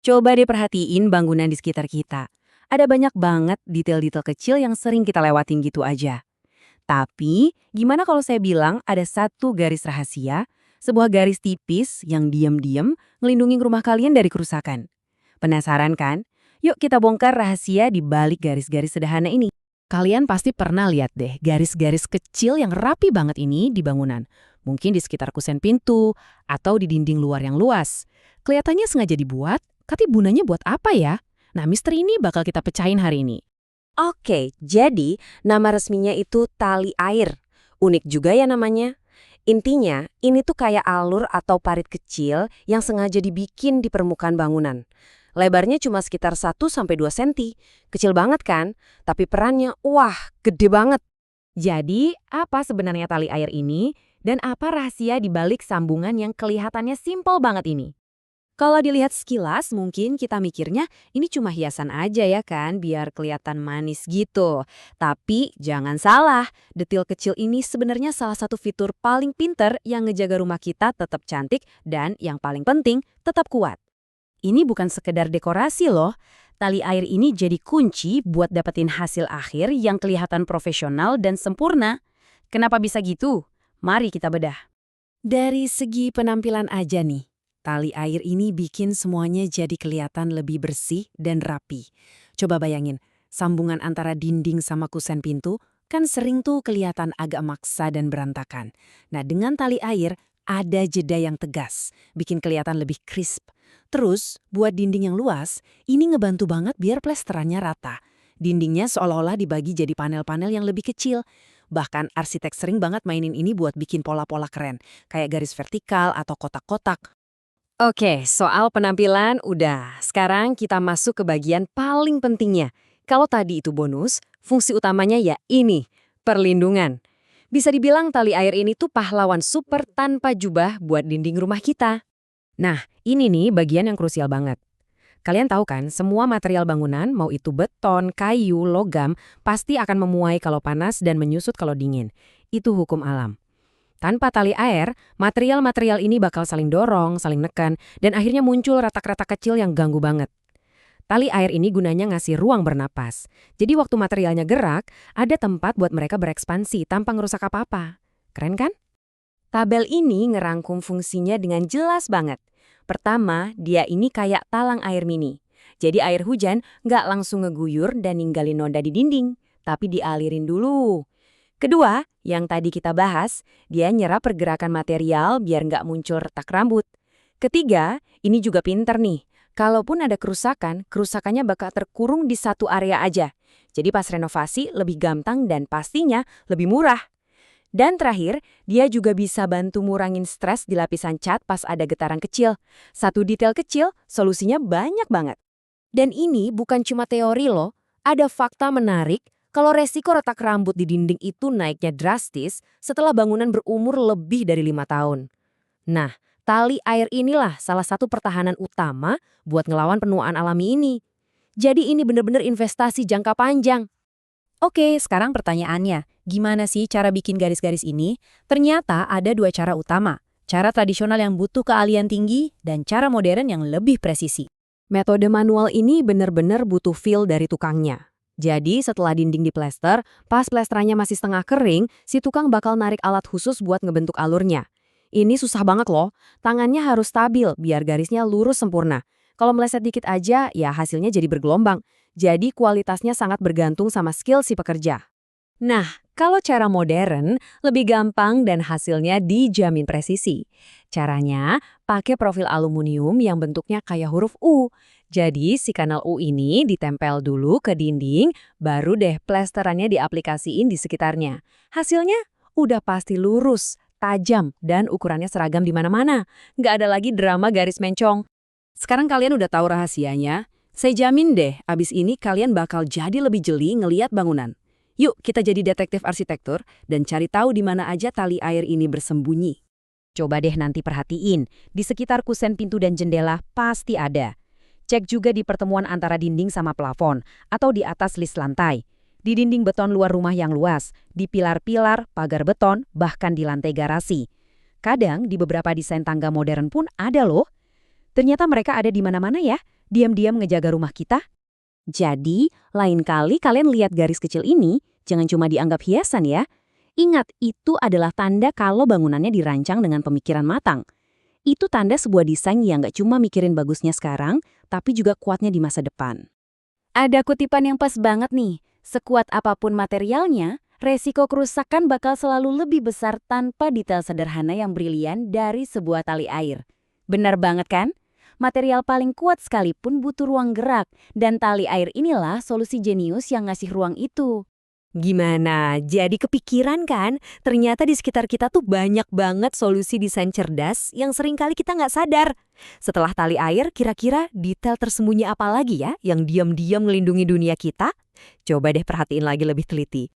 Coba deh perhatiin bangunan di sekitar kita. Ada banyak banget detail-detail kecil yang sering kita lewatin gitu aja. Tapi, gimana kalau saya bilang ada satu garis rahasia, sebuah garis tipis yang diam-diam ngelindungi rumah kalian dari kerusakan? Penasaran kan? Yuk kita bongkar rahasia di balik garis-garis sederhana ini. Kalian pasti pernah lihat deh garis-garis kecil yang rapi banget ini di bangunan. Mungkin di sekitar kusen pintu atau di dinding luar yang luas. Kelihatannya sengaja dibuat, tapi gunanya buat apa ya? Nah, misteri ini bakal kita pecahin hari ini. Oke, jadi nama resminya itu tali air. Unik juga ya namanya. Intinya, ini tuh kayak alur atau parit kecil yang sengaja dibikin di permukaan bangunan. Lebarnya cuma sekitar 1–2 senti. Kecil banget kan? Tapi perannya, wah, gede banget. Jadi, apa sebenarnya tali air ini dan apa rahasia di balik sambungan yang kelihatannya simpel banget ini? Kalau dilihat sekilas, mungkin kita mikirnya ini cuma hiasan aja ya kan, biar kelihatan manis gitu. Tapi jangan salah, detil kecil ini sebenarnya salah satu fitur paling pinter yang ngejaga rumah kita tetap cantik dan yang paling penting, tetap kuat. Ini bukan sekedar dekorasi loh. Tali air ini jadi kunci buat dapetin hasil akhir yang kelihatan profesional dan sempurna. Kenapa bisa gitu? Mari kita bedah. Dari segi penampilan aja nih, tali air ini bikin semuanya jadi kelihatan lebih bersih dan rapi. Coba bayangin, sambungan antara dinding sama kusen pintu kan sering tuh kelihatan agak maksa dan berantakan. Nah, dengan tali air ada jeda yang tegas, bikin kelihatan lebih crisp. Terus, buat dinding yang luas, ini ngebantu banget biar plesterannya rata. Dindingnya seolah-olah dibagi jadi panel-panel yang lebih kecil. Bahkan arsitek sering banget mainin ini buat bikin pola-pola keren, kayak garis vertikal atau kotak-kotak. Oke, soal penampilan udah. Sekarang kita masuk ke bagian paling pentingnya. Kalau tadi itu bonus, fungsi utamanya ya ini, perlindungan. Bisa dibilang tali air ini tuh pahlawan super tanpa jubah buat dinding rumah kita. Nah, ini nih bagian yang krusial banget. Kalian tahu kan, semua material bangunan, mau itu beton, kayu, logam, pasti akan memuai kalau panas dan menyusut kalau dingin. Itu hukum alam. Tanpa tali air, material-material ini bakal saling dorong, saling neken, dan akhirnya muncul retak-retak kecil yang ganggu banget. Tali air ini gunanya ngasih ruang bernapas. Jadi waktu materialnya gerak, ada tempat buat mereka berekspansi tanpa ngerusak apa-apa. Keren kan? Tabel ini ngerangkum fungsinya dengan jelas banget. Pertama, dia ini kayak talang air mini. Jadi air hujan nggak langsung ngeguyur dan ninggalin noda di dinding, tapi dialirin dulu. Kedua, yang tadi kita bahas, dia nyerap pergerakan material biar nggak muncul retak rambut. Ketiga, ini juga pinter nih. Kalaupun ada kerusakan, kerusakannya bakal terkurung di satu area aja. Jadi pas renovasi lebih gampang dan pastinya lebih murah. Dan terakhir, dia juga bisa bantu ngurangin stres di lapisan cat pas ada getaran kecil. Satu detail kecil, solusinya banyak banget. Dan ini bukan cuma teori loh, ada fakta menarik kalau resiko retak rambut di dinding itu naiknya drastis setelah bangunan berumur lebih dari 5 tahun. Nah, tali air inilah salah satu pertahanan utama buat ngelawan penuaan alami ini. Jadi ini bener-bener investasi jangka panjang. Oke, sekarang pertanyaannya, gimana sih cara bikin garis-garis ini? Ternyata ada dua cara utama. Cara tradisional yang butuh keahlian tinggi dan cara modern yang lebih presisi. Metode manual ini benar-benar butuh feel dari tukangnya. Jadi setelah dinding diplester, pas plesterannya masih setengah kering, si tukang bakal narik alat khusus buat ngebentuk alurnya. Ini susah banget loh, tangannya harus stabil biar garisnya lurus sempurna. Kalau meleset dikit aja, ya hasilnya jadi bergelombang. Jadi kualitasnya sangat bergantung sama skill si pekerja. Nah, kalau cara modern, lebih gampang dan hasilnya dijamin presisi. Caranya, pakai profil aluminium yang bentuknya kayak huruf U. Jadi, si kanal U ini ditempel dulu ke dinding, baru deh plesterannya diaplikasiin di sekitarnya. Hasilnya udah pasti lurus, tajam, dan ukurannya seragam di mana-mana. Nggak ada lagi drama garis mencong. Sekarang kalian udah tahu rahasianya. Saya jamin deh, abis ini kalian bakal jadi lebih jeli ngeliat bangunan. Yuk kita jadi detektif arsitektur dan cari tahu di mana aja tali air ini bersembunyi. Coba deh nanti perhatiin, di sekitar kusen pintu dan jendela pasti ada. Cek juga di pertemuan antara dinding sama plafon atau di atas list lantai. Di dinding beton luar rumah yang luas, di pilar-pilar, pagar beton, bahkan di lantai garasi. Kadang di beberapa desain tangga modern pun ada loh. Ternyata mereka ada di mana-mana ya. diam-diam ngejaga rumah kita? Jadi, lain kali kalian lihat garis kecil ini, jangan cuma dianggap hiasan ya. Ingat, itu adalah tanda kalau bangunannya dirancang dengan pemikiran matang. Itu tanda sebuah desain yang nggak cuma mikirin bagusnya sekarang, tapi juga kuatnya di masa depan. Ada kutipan yang pas banget nih. Sekuat apapun materialnya, resiko kerusakan bakal selalu lebih besar tanpa detail sederhana yang brilian dari sebuah tali air. Benar banget kan? Material paling kuat sekalipun butuh ruang gerak, dan tali air inilah solusi jenius yang ngasih ruang itu. Gimana? Jadi kepikiran kan? Ternyata di sekitar kita tuh banyak banget solusi desain cerdas yang seringkali kita nggak sadar. Setelah tali air, kira-kira detail tersembunyi apa lagi ya yang diam-diam melindungi dunia kita? Coba deh perhatiin lagi lebih teliti.